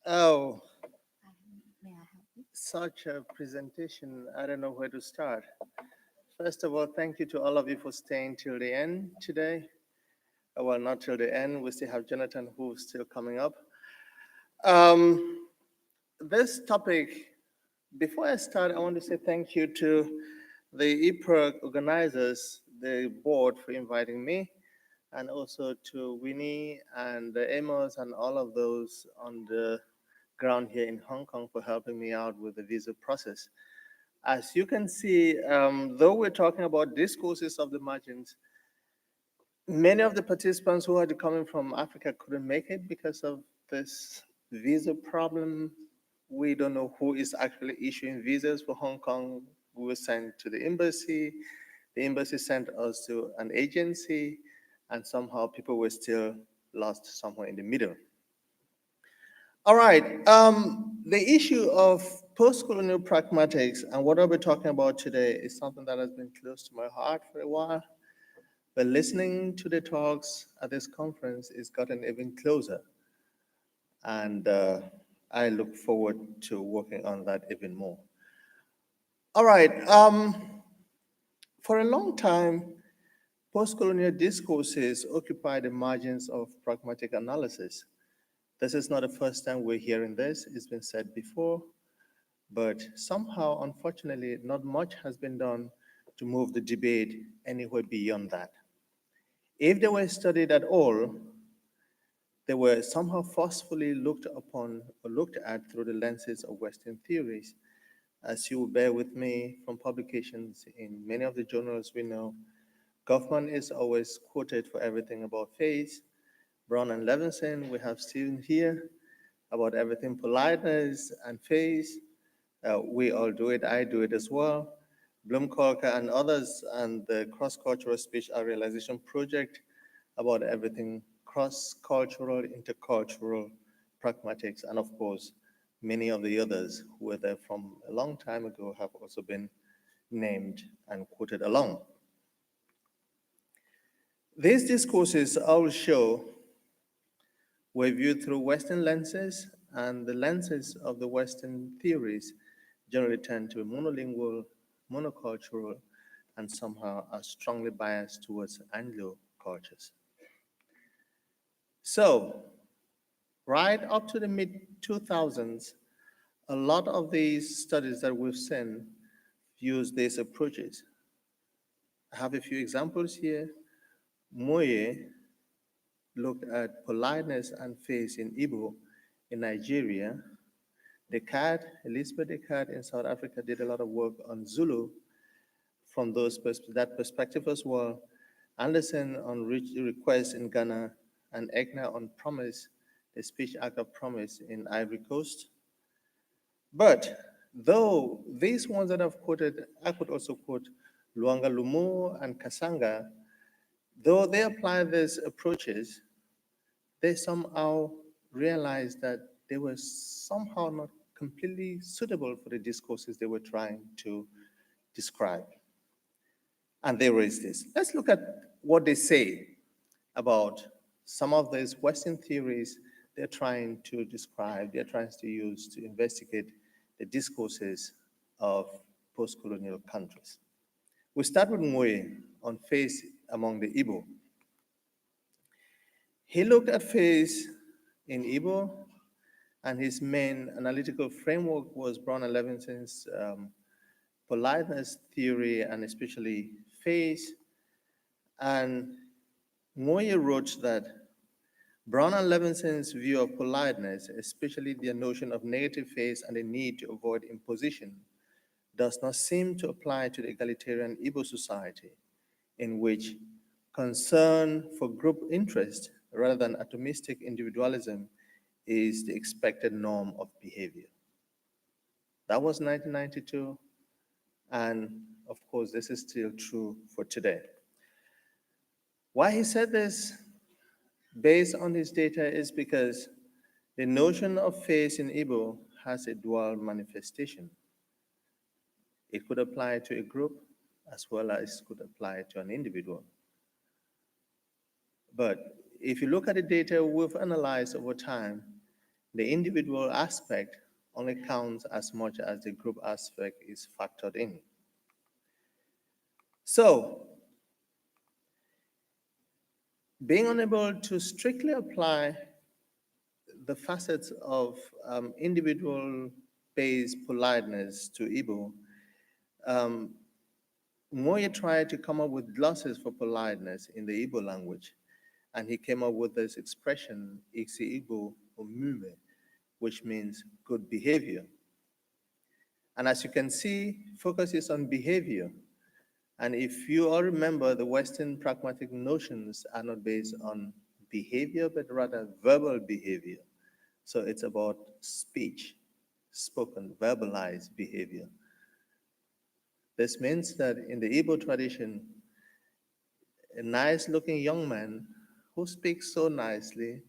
Oh, May I help you? such a presentation. I don't know where to start. First of all, thank you to all of you for staying till the end today. Well, not till the end. We still have Jonathan who's still coming up. Um, this topic, before I start, I want to say thank you to the IPrA organizers, the board for inviting me, and also to Winnie and Amos and all of those on the ground here in Hong Kong for helping me out with the visa process. As you can see, though we're talking about discourses of the margins, many of the participants who had coming from Africa couldn't make it because of this visa problem. We don't know who is actually issuing visas for Hong Kong. We were sent to the embassy. The embassy sent us to an agency, and somehow people were still lost somewhere in the middle. All right. The issue of post-colonial pragmatics and what I'll be talking about today is something that has been close to my heart for a while. But listening to the talks at this conference is gotten even closer, and I look forward to working on that even more. All right. For a long time, post-colonial discourses occupy the margins of pragmatic analysis. This is not the first time we're hearing this. It's been said before. But somehow, unfortunately, not much has been done to move the debate anywhere beyond that. If they were studied at all, they were somehow forcefully looked upon or looked at through the lenses of Western theories. As you will bear with me from publications in many of the journals we know, Goffman is always quoted for everything about faith. Brown and Levinson, we have Stephen here about everything politeness and faith. We all do it, I do it as well. Blumkolker and others, and the Cross Cultural Speech and Realization Project about everything cross cultural, intercultural, pragmatics, and of course, many of the others who were there from a long time ago have also been named and quoted along. These discourses, I will show, were viewed through Western lenses, and the lenses of the Western theories generally tend to be monolingual, monocultural, and somehow are strongly biased towards Anglo cultures. So, right up to the mid 2000s, a lot of these studies that we've seen use these approaches. I have a few examples here. Moye looked at politeness and face in Igbo in Nigeria. Descartes, Elizabeth Descartes in South Africa did a lot of work on Zulu from that perspective as well. Anderson on request in Ghana, and Egner on promise, the speech act of promise in Ivory Coast. But though these ones that I've quoted, I could also quote Luanga Lumu and Kasanga, though they apply these approaches, they somehow realized that they were somehow not completely suitable for the discourses they were trying to describe. And they raised this. Let's look at what they say about some of these Western theories they're trying to describe, they're trying to use to investigate the discourses of post-colonial countries. We start with Moye on face among the Igbo. He looked at face in Igbo, and his main analytical framework was Brown and Levinson's politeness theory, and especially face. And Moye wrote that Brown and Levinson's view of politeness, especially their notion of negative face and the need to avoid imposition, does not seem to apply to the egalitarian Igbo society, in which concern for group interest rather than atomistic individualism is the expected norm of behavior. That was 1992, and of course, this is still true for today. Why he said this, based on his data, is because the notion of face in Igbo has a dual manifestation. It could apply to a group as well as could apply to an individual. But if you look at the data we've analyzed over time, the individual aspect only counts as much as the group aspect is factored in. So, being unable to strictly apply the facets of individual-based politeness to Igbo, Moye tried to come up with glosses for politeness in the Igbo language, and he came up with this expression, Iksi Igbo Omume, which means good behavior. And as you can see, focus is on behavior. And if you all remember, the Western pragmatic notions are not based on behavior, but rather verbal behavior. So it's about speech, spoken, verbalized behavior. This means that in the Igbo tradition, a nice looking young man who speaks so nicely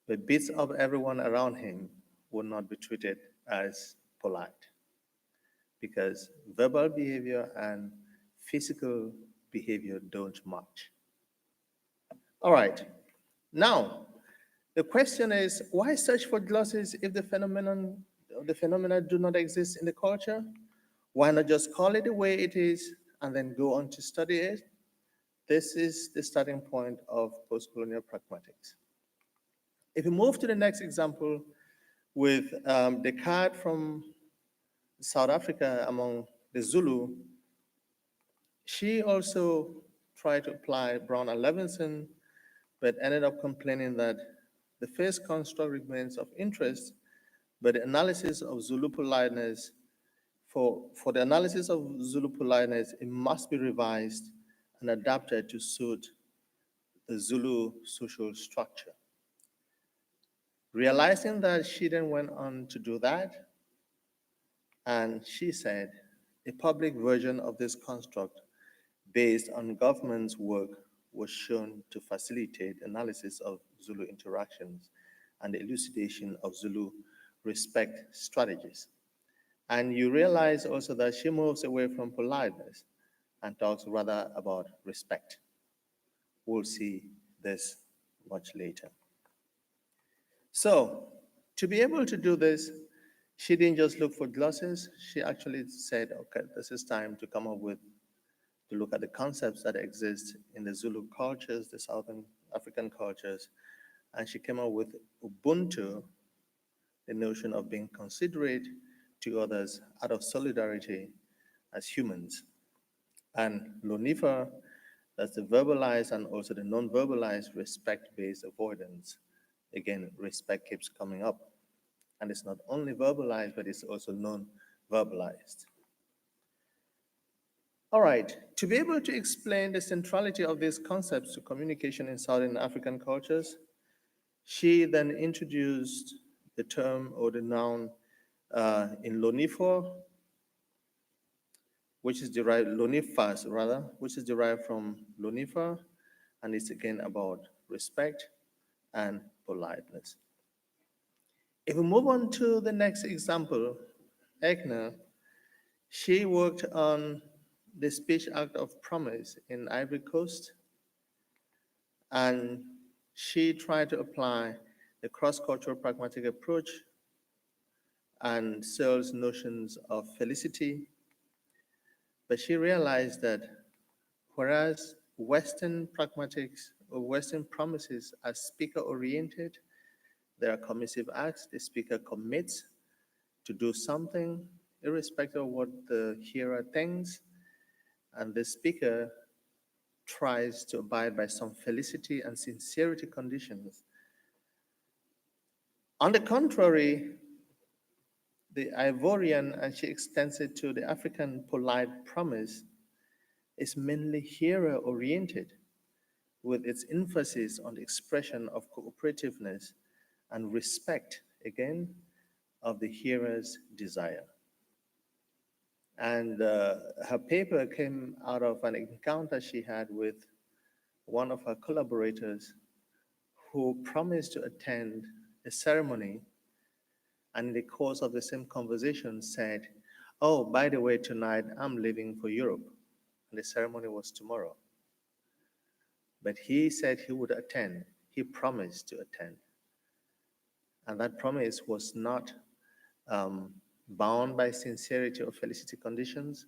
but beats up everyone around him would not be treated as polite, because verbal behavior and physical behavior don't match. All right, now the question is, why search for glosses if the phenomena do not exist in the culture? Why not just call it the way it is and then go on to study it? This is the starting point of post-colonial pragmatics. If we move to the next example with the card from South Africa among the Zulu, she also tried to apply Brown and Levinson, but ended up complaining that the first construct remains of interest, but the analysis of Zulu politeness, for the analysis of Zulu politeness, it must be revised and adapted to suit the Zulu social structure. Realizing that, she then went on to do that, and she said a public version of this construct based on government's work was shown to facilitate analysis of Zulu interactions and the elucidation of Zulu respect strategies. And you realize also that she moves away from politeness and talks rather about respect. We'll see this much later. So, to be able to do this, she didn't just look for glosses. She actually said, okay, this is time to come up with, to look at the concepts that exist in the Zulu cultures, the Southern African cultures, and she came up with Ubuntu, the notion of being considerate to others out of solidarity as humans. And Lonifa, that's the verbalized and also the non-verbalized respect-based avoidance. Again, respect keeps coming up. And it's not only verbalized, but it's also non-verbalized. All right, to be able to explain the centrality of these concepts to communication in Southern African cultures, she then introduced the term or the noun in Lonifor, which is derived, Lonifas rather, which is derived from Lonifa, and it's again about respect and politeness. If we move on to the next example, Egner, she worked on the speech act of promise in Ivory Coast, and she tried to apply the cross-cultural pragmatic approach and Searle's notions of felicity, but she realized that whereas Western pragmatics or Western promises are speaker-oriented, they are commissive acts. The speaker commits to do something irrespective of what the hearer thinks, and the speaker tries to abide by some felicity and sincerity conditions. On the contrary, the Ivorian, and she extends it to the African polite promise, is mainly hearer-oriented, with its emphasis on the expression of cooperativeness and respect, again, of the hearer's desire. And her paper came out of an encounter she had with one of her collaborators who promised to attend a ceremony, and in the course of the same conversation said, oh, by the way, tonight I'm leaving for Europe, and the ceremony was tomorrow. But he said he would attend. He promised to attend. And that promise was not bound by sincerity or felicity conditions,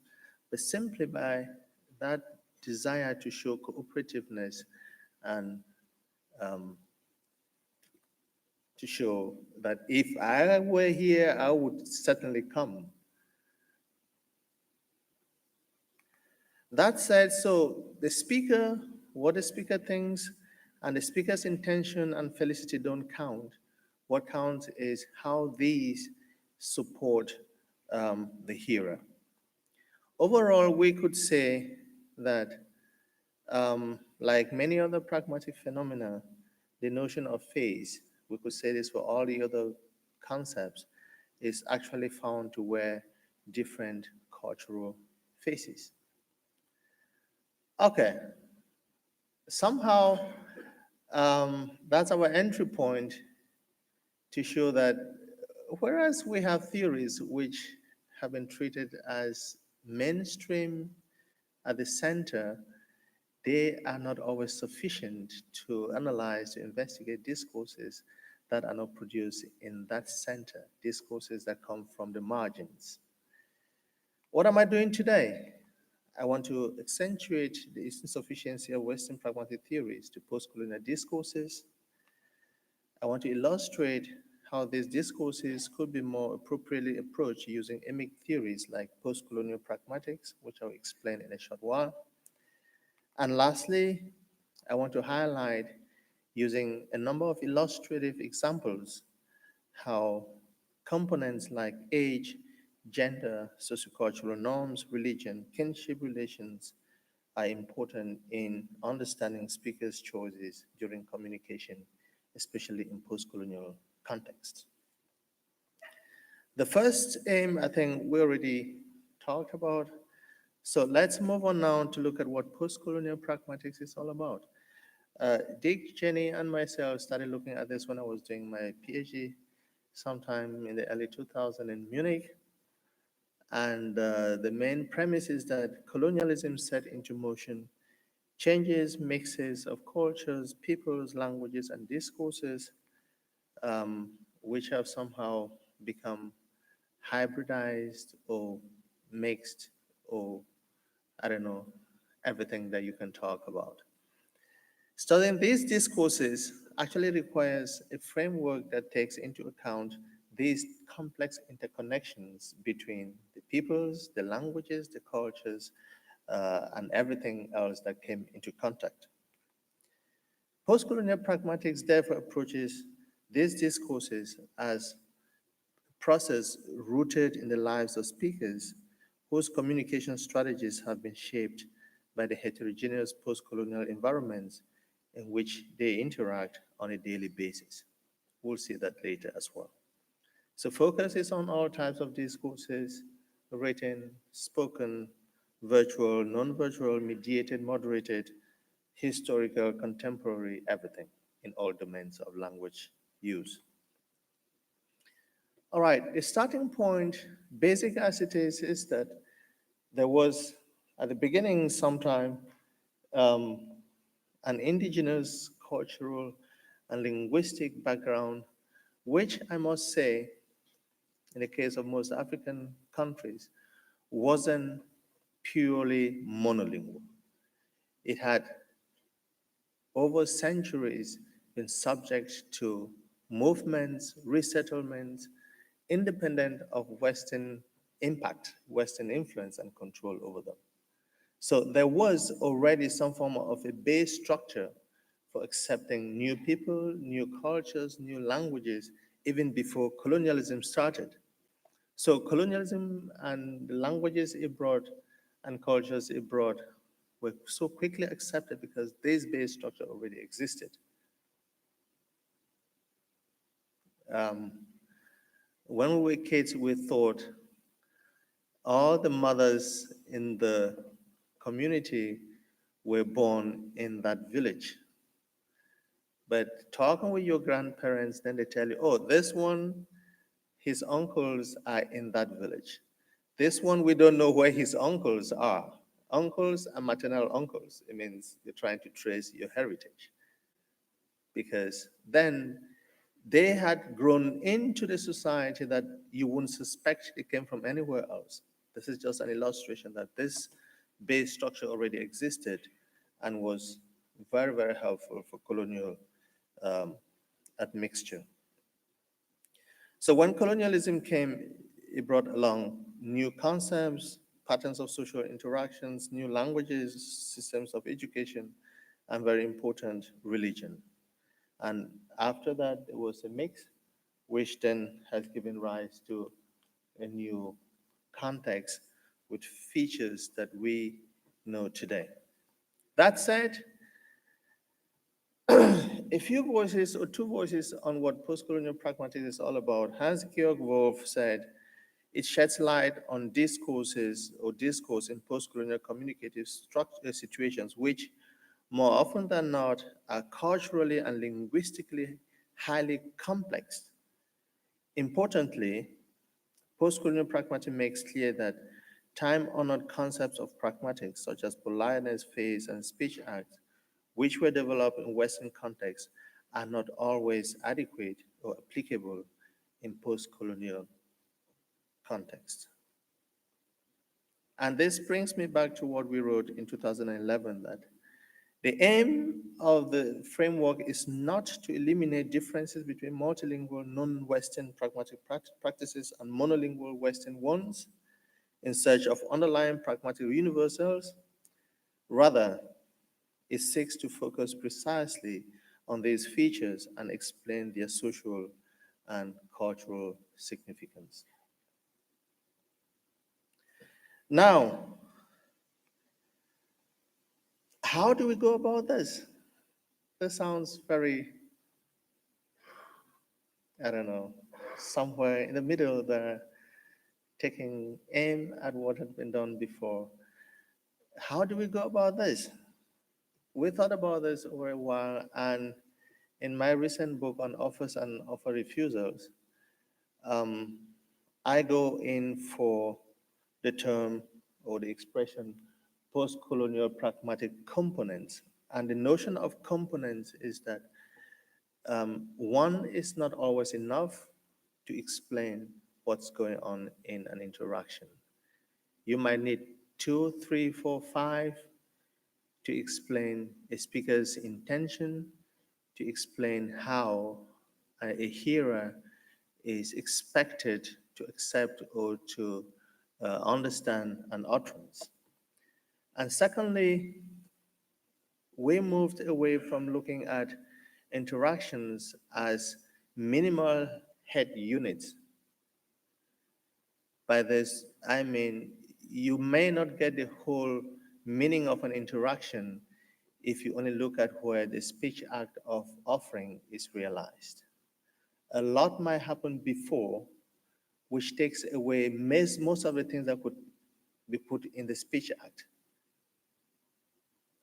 but simply by that desire to show cooperativeness and um, to show that if I were here, I would certainly come. That said, so the speaker, what the speaker thinks, and the speaker's intention and felicity don't count. What counts is how these support the hearer. Overall, we could say that, like many other pragmatic phenomena, the notion of phase, we could say this for all the other concepts, is actually found to wear different cultural faces. Okay, somehow that's our entry point to show that whereas we have theories which have been treated as mainstream at the center, they are not always sufficient to analyze, to investigate discourses that are not produced in that center, discourses that come from the margins. What am I doing today? I want to accentuate the insufficiency of Western pragmatic theories to post-colonial discourses. I want to illustrate how these discourses could be more appropriately approached using emic theories like post-colonial pragmatics, which I'll explain in a short while. And lastly, I want to highlight, using a number of illustrative examples, how components like age, gender, sociocultural norms, religion, kinship relations are important in understanding speakers' choices during communication, especially in post-colonial contexts. The first aim, I think we already talked about. So let's move on now to look at what post-colonial pragmatics is all about. Dick, Jenny, and myself started looking at this when I was doing my PhD sometime in the early 2000s in Munich. And the main premise is that colonialism set into motion changes, mixes of cultures, peoples, languages, and discourses, which have somehow become hybridized or mixed or, I don't know, everything that you can talk about. Studying these discourses actually requires a framework that takes into account these complex interconnections between the peoples, the languages, the cultures, and everything else that came into contact. Postcolonial pragmatics therefore approaches these discourses as a process rooted in the lives of speakers whose communication strategies have been shaped by the heterogeneous postcolonial environments in which they interact on a daily basis. We'll see that later as well. So focus is on all types of discourses, written, spoken, virtual, non-virtual, mediated, moderated, historical, contemporary, everything in all domains of language use. All right, the starting point, basic as it is that there was at the beginning sometime um, an indigenous cultural and linguistic background, which I must say, in the case of most African countries, wasn't purely monolingual. It had over centuries been subject to movements, resettlements, independent of Western impact, Western influence and control over them. So there was already some form of a base structure for accepting new people, new cultures, new languages, even before colonialism started. So colonialism and the languages it brought and cultures it brought were so quickly accepted because this base structure already existed. Um, when we were kids, we thought all the mothers in the community were born in that village. But talking with your grandparents, then they tell you, oh, this one, his uncles are in that village. This one, we don't know where his uncles are. Uncles and maternal uncles. It means you're trying to trace your heritage. Because then they had grown into the society that you wouldn't suspect it came from anywhere else. This is just an illustration that this base structure already existed and was very, very helpful for colonial um, admixture. So when colonialism came, it brought along new concepts, patterns of social interactions, new languages, systems of education, and very important, religion. And after that, there was a mix, which then has given rise to a new context with features that we know today. That said, a few voices or two voices on what post-colonial pragmatics is all about. Hans-Georg Wolff said, it sheds light on discourses or discourse in post-colonial communicative situations, which more often than not are culturally and linguistically highly complex. Importantly, post-colonial pragmatism makes clear that time-honored concepts of pragmatics, such as politeness, phase, and speech acts, which were developed in Western contexts, are not always adequate or applicable in post-colonial contexts. And this brings me back to what we wrote in 2011, that the aim of the framework is not to eliminate differences between multilingual non-Western pragmatic practices and monolingual Western ones in search of underlying pragmatic universals. Rather, it seeks to focus precisely on these features and explain their social and cultural significance. Now, how do we go about this? This sounds very, I don't know, somewhere in the middle there, taking aim at what had been done before. How do we go about this? We thought about this over a while, and in my recent book on offers and offer refusals, um, I go in for the term or the expression post-colonial pragmatic components. And the notion of components is that one is not always enough to explain what's going on in an interaction. You might need two, three, four, five to explain a speaker's intention, to explain how a hearer is expected to accept or to understand an utterance. And secondly, we moved away from looking at interactions as minimal head units. By this, I mean you may not get the whole meaning of an interaction if you only look at where the speech act of offering is realized. A lot might happen before, which takes away most of the things that could be put in the speech act,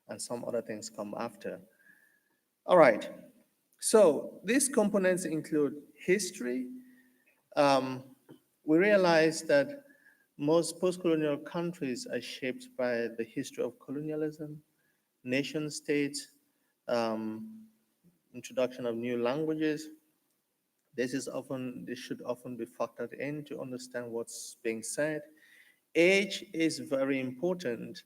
and some other things come after. All right, so these components include history. Um, we realize that most post-colonial countries are shaped by the history of colonialism, nation states, um, introduction of new languages. This should often be factored in to understand what's being said. Age is very important,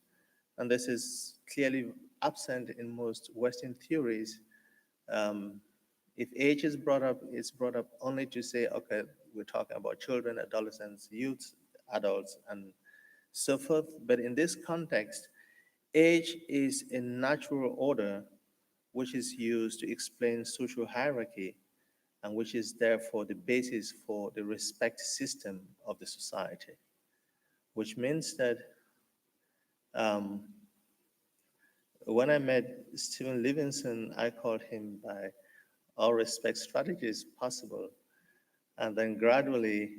and this is clearly absent in most Western theories. Um, if age is brought up, it's brought up only to say, okay, we're talking about children, adolescents, youths, adults, and so forth. But in this context, age is a natural order which is used to explain social hierarchy and which is therefore the basis for the respect system of the society, which means that um, when I met Stephen Livingston, I called him by all respect strategies possible. And then gradually,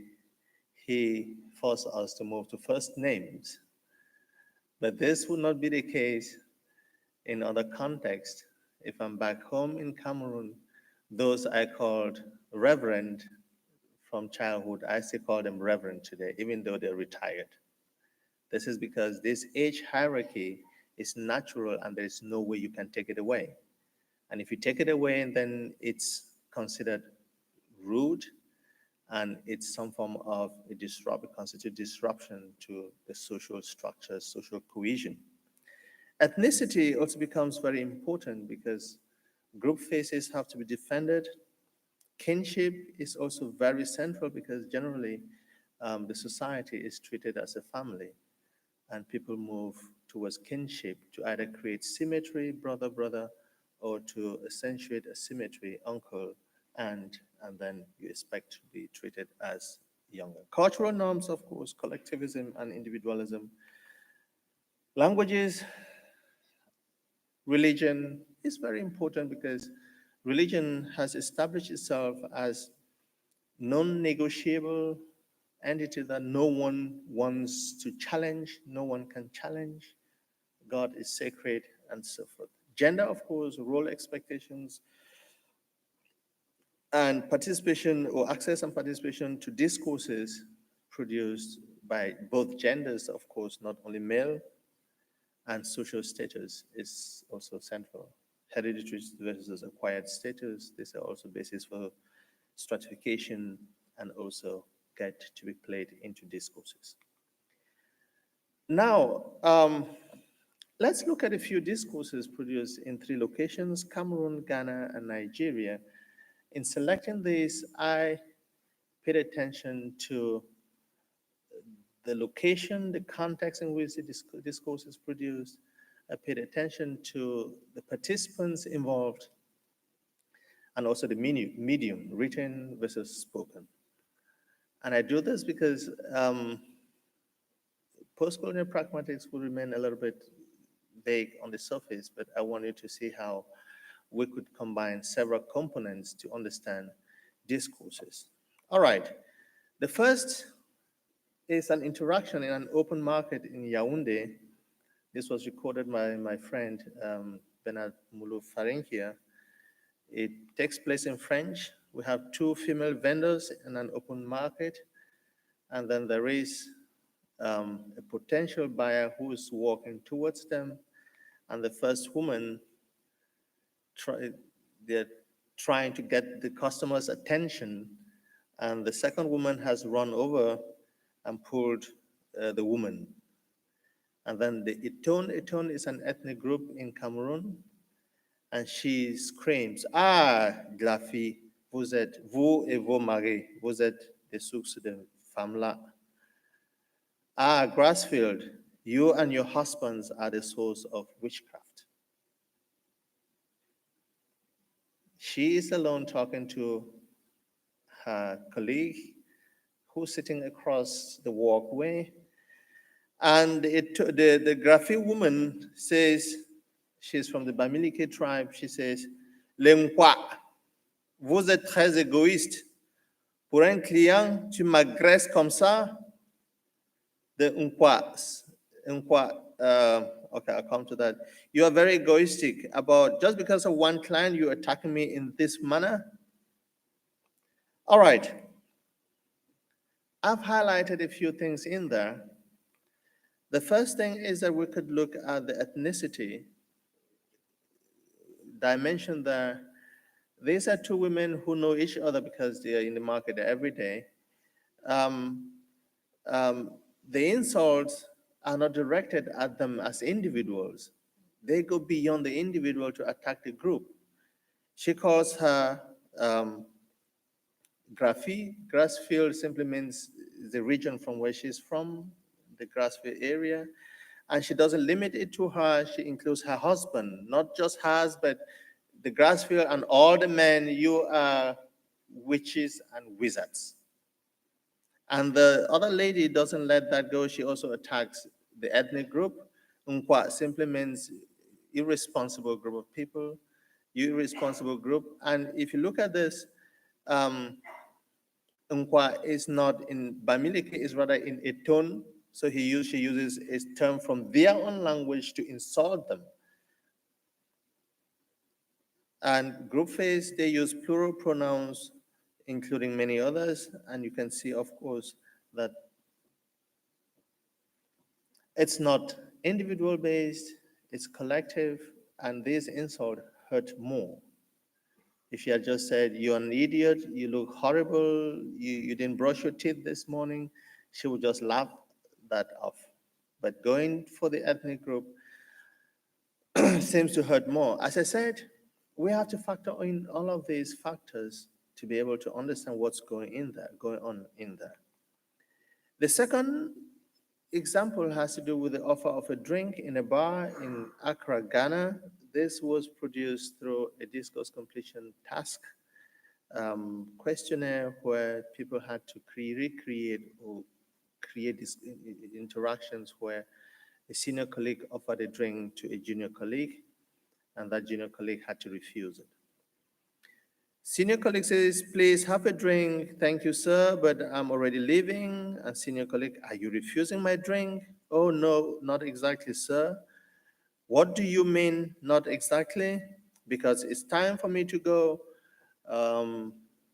he forced us to move to first names. But this would not be the case in other contexts. If I'm back home in Cameroon, those I called reverend from childhood, I still call them reverend today, even though they're retired. This is because this age hierarchy is natural and there is no way you can take it away. And if you take it away, then it's considered rude, and it's some form of it constitutes disruption to the social structure, social cohesion. Ethnicity also becomes very important because group faces have to be defended. Kinship is also very central because generally the society is treated as a family, and people move towards kinship to either create symmetry, brother, brother, or to accentuate asymmetry, uncle, and then you expect to be treated as younger. Cultural norms, of course, collectivism and individualism. Languages, religion is very important because religion has established itself as non-negotiable entity that no one wants to challenge, no one can challenge. God is sacred, and so forth. Gender, of course, role expectations, and participation or access and participation to discourses produced by both genders, of course, not only male, and social status is also central. Hereditary versus acquired status, these are also basis for stratification and also get to be played into discourses. Now, let's look at a few discourses produced in 3 locations, Cameroon, Ghana, and Nigeria. In selecting these, I paid attention to the location, the context in which the discourse is produced. I paid attention to the participants involved and also the medium, written versus spoken. And I do this because post-colonial pragmatics will remain a little bit vague on the surface, but I wanted to see how we could combine several components to understand discourses. All right, the first is an interaction in an open market in Yaoundé. This was recorded by my friend Bernard Moulou Farinkia. It takes place in French. We have 2 female vendors in an open market, and then there is a potential buyer who is walking towards them, and the first woman, they're trying to get the customer's attention, and the second woman has run over and pulled the woman. And then the Iton is an ethnic group in Cameroon, and she screams, "Ah, Glafi, vous et vos maris, vous êtes des sources de femmes-là. Ah, Grassfield, you and your husbands are the source of witchcraft." She is alone talking to her colleague who's sitting across the walkway. And the Grafi woman says, she's from the Bamileke tribe, she says, "L'Nkwa, vous êtes très égoïste. Pour un client, tu m'agresses comme ça." The Nkwa, okay, I'll come to that. "You are very egoistic about just because of one client, you're attacking me in this manner." All right. I've highlighted a few things in there. The first thing is that we could look at the ethnicity dimension there. These are 2 women who know each other because they are in the market every day. The insults are not directed at them as individuals. They go beyond the individual to attack the group. She calls her Grafi. Grassfield simply means the region from where she's from, the Grassfield area. And she doesn't limit it to her, she includes her husband, not just hers, but the Grassfield and all the men, you are witches and wizards. And the other lady doesn't let that go, she also attacks the ethnic group. Nkwa simply means irresponsible group of people, irresponsible group. And if you look at this, Nkwa is not in Bamileke, is rather in Eton. So she uses a term from their own language to insult them. And group face, they use plural pronouns, including many others. And you can see, of course, that it's not individual based, it's collective, and this insult hurt more. If she had just said, "You're an idiot, you look horrible, you didn't brush your teeth this morning," she would just laugh that off. But going for the ethnic group seems to hurt more. As I said, we have to factor in all of these factors to be able to understand what's going on in there. The second example has to do with the offer of a drink in a bar in Accra, Ghana. This was produced through a discourse completion task questionnaire where people had to recreate or create these interactions where a senior colleague offered a drink to a junior colleague, and that junior colleague had to refuse it. Senior colleague says, "Please have a drink. Thank you, sir, but I'm already leaving." And senior colleague, "Are you refusing my drink?" "Oh, no, not exactly, sir." "What do you mean, not exactly?" "Because it's time for me to go."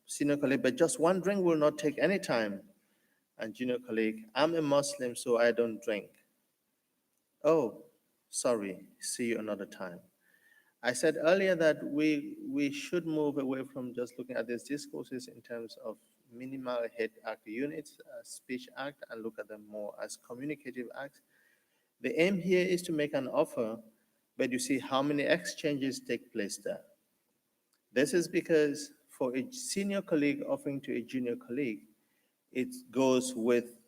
Senior colleague, "But just one drink will not take any time." And junior colleague, "I'm a Muslim, so I don't drink." "Oh, sorry, see you another time." I said earlier that we should move away from just looking at these discourses in terms of minimal head act units, speech act, and look at them more as communicative acts. The aim here is to make an offer, but you see how many exchanges take place there. This is because for a senior colleague offering to a junior colleague, it goes with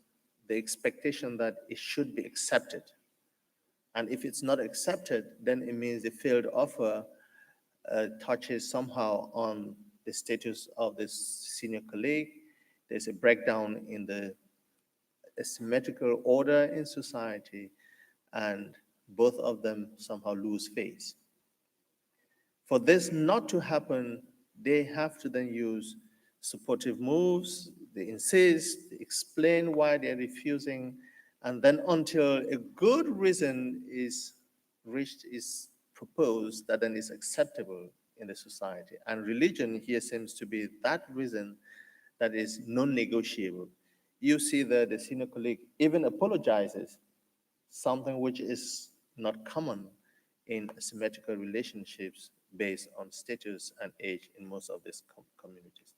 the expectation that it should be accepted. And if it's not accepted, then it means the failed offer touches somehow on the status of this senior colleague. There's a breakdown in the symmetrical order in society, and both of them somehow lose face. For this not to happen, they have to then use supportive moves, they insist, they explain why they're refusing, and then until a good reason is reached, is proposed, that then is acceptable in the society. And religion here seems to be that reason that is non-negotiable. You see that the senior colleague even apologizes, something which is not common in symmetrical relationships based on status and age in most of these communities.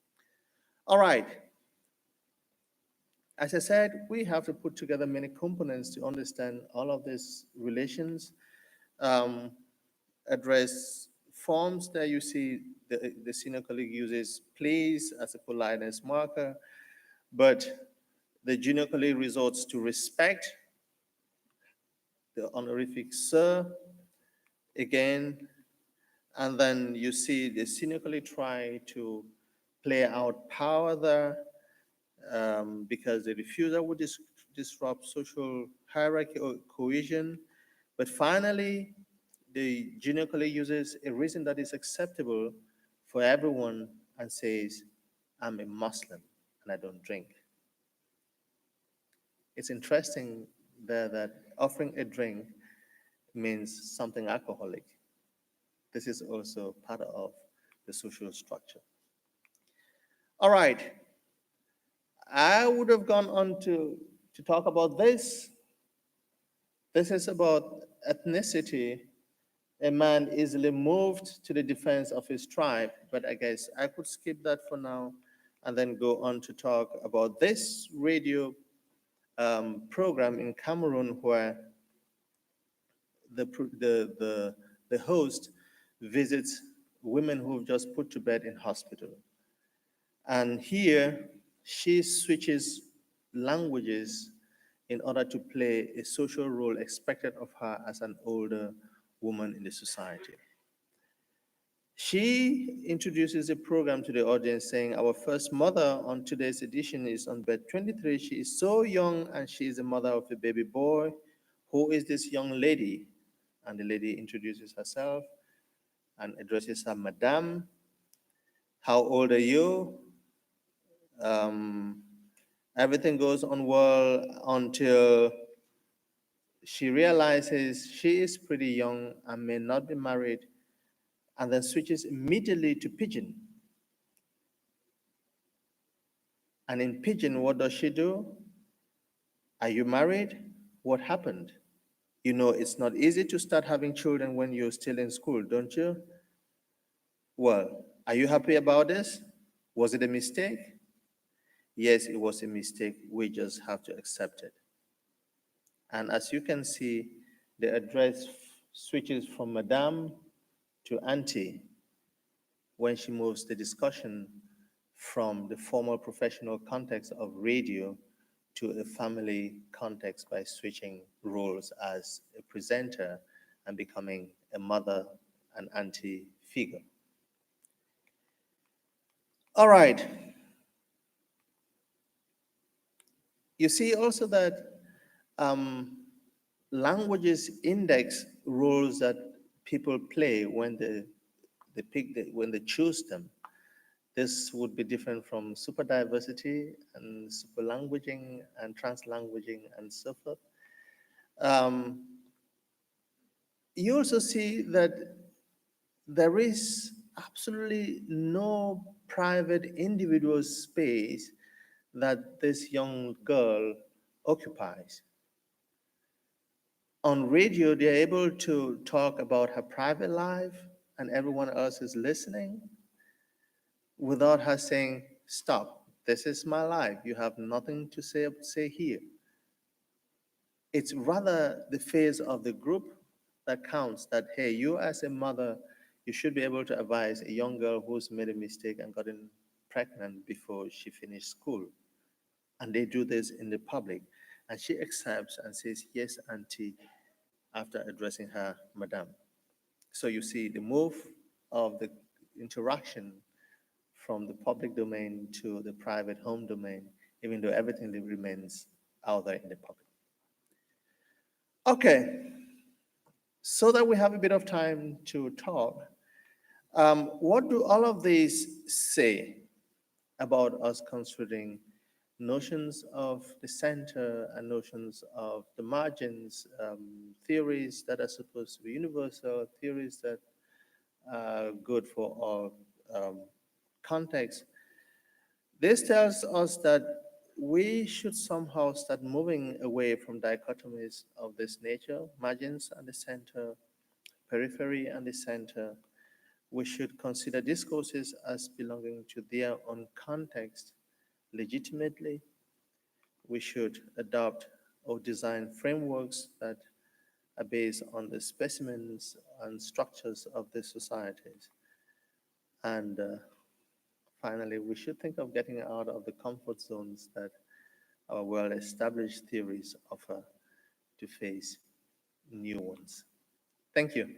All right. As I said, we have to put together many components to understand all of these relations, um, address forms that you see the senior colleague uses please as a politeness marker, but the junior colleague resorts to respect, the honorific sir, again, and then you see the senior colleague try to play out power there because the refusal would disrupt social hierarchy or cohesion. But finally, the junior colleague uses a reason that is acceptable for everyone and says, "I'm a Muslim and I don't drink." It's interesting there that offering a drink means something alcoholic. This is also part of the social structure. All right, I would have gone on to talk about this. This is about ethnicity. A man easily moved to the defense of his tribe, but I guess I could skip that for now and then go on to talk about this radio program in Cameroon where the host visits women who've just put to bed in hospital. And here, she switches languages in order to play a social role expected of her as an older woman in the society. She introduces a program to the audience saying, "Our first mother on today's edition is on bed 23. She is so young and she is the mother of a baby boy. Who is this young lady?" And the lady introduces herself and addresses her, "Madame, how old are you?" Um, Everything goes on well until she realizes she is pretty young and may not be married, and then switches immediately to pidgin. And in pidgin, what does she do? "Are you married? What happened? You know, it's not easy to start having children when you're still in school, don't you? Well, Are you happy about this? Was it a mistake? Yes, it was a mistake. We just have to accept it. And as you can see, the address switches from Madame to Auntie when she moves the discussion from the formal professional context of radio to a family context by switching roles as a presenter and becoming a mother and auntie figure. All right. You see also that languages index roles that people play when when they choose them. This would be different from super diversity and super languaging and translanguaging and so forth. Um, you also see that there is absolutely no private individual space that this young girl occupies. On radio, they're able to talk about her private life and everyone else is listening without her saying, stop, this is my life. You have nothing to say here. It's rather the phase of the group that counts, that, hey, you as a mother, you should be able to advise a young girl who's made a mistake and gotten pregnant before she finished school. And they do this in the public. And she accepts and says, yes, auntie, after addressing her, madam. So you see the move of the interaction from the public domain to the private home domain, even though everything remains out there in the public. Okay, so that we have a bit of time to talk, what do all of these say about us considering notions of the center and notions of the margins, theories that are supposed to be universal, theories that are good for all contexts? This tells us that we should somehow start moving away from dichotomies of this nature, margins and the center, periphery and the center. We should consider discourses as belonging to their own context legitimately. We should adopt or design frameworks that are based on the specimens and structures of the societies. And finally, we should think of getting out of the comfort zones that our well-established theories offer to face new ones. Thank you.